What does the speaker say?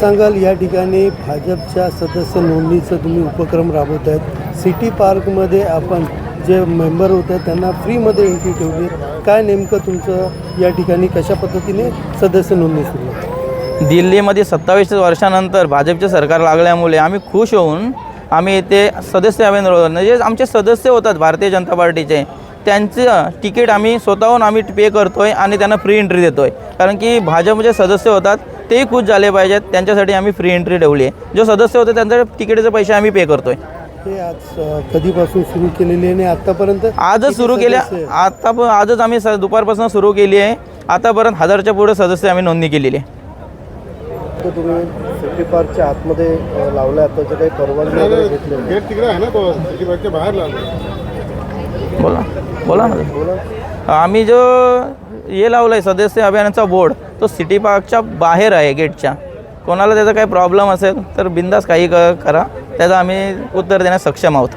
सांगाल या ठिकाणी भाजपच्या सदस्य नोंदणीचा तुम्ही उपक्रम राबवत आहेत. सिटी पार्कमध्ये आपण जे मेंबर होते त्यांना फ्रीमध्ये एंट्री ठेवली. काय नेमकं तुमचं या ठिकाणी कशा पद्धतीने सदस्य नोंदणी सुरू आहे? दिल्लीमध्ये 27 वर्षानंतर भाजपचे सरकार लागल्यामुळे आम्ही खुश होऊन आम्ही इथे सदस्य म्हणजे आमचे सदस्य होतात भारतीय जनता पार्टीचे, त्यांचं तिकीट आम्ही स्वतःहून आम्ही पे करतो आहे आणि त्यांना फ्री एंट्री देतो आहे. कारण की भाजपचे सदस्य होतात तेही खुश झाले पाहिजेत, त्यांच्यासाठी आम्ही फ्री एंट्री ठेवली आहे. जो सदस्य होते त्यांच्या तिकीटचे पैसे आम्ही पे करतो आहे. हे आज कधीपासून सुरू केलेली आहे आणि आतापर्यंत? आजच सुरू केल्या, आजच आम्ही दुपारपासून सुरू केली आहे. आतापर्यंत 1000च्या पुढे सदस्य आम्ही नोंदणी केलेली आहे. तुम्ही सिटी पार्कच्या आतमध्ये लावला, त्याचं काही परवानगी वगैरे घेतली? गेट तिकडे आहे ना, तो सिटी पार्कच्या बाहेर लावला. बोला ना. आम्ही जो हे लावला आहे सदस्य अभियानाचा बोर्ड, तो सिटी पार्कच्या बाहेर आहे गेटच्या. कोणाला त्याचा काही प्रॉब्लेम असेल तर बिंदास काही करा, त्याचा आम्ही उत्तर देण्यास सक्षम आहोत.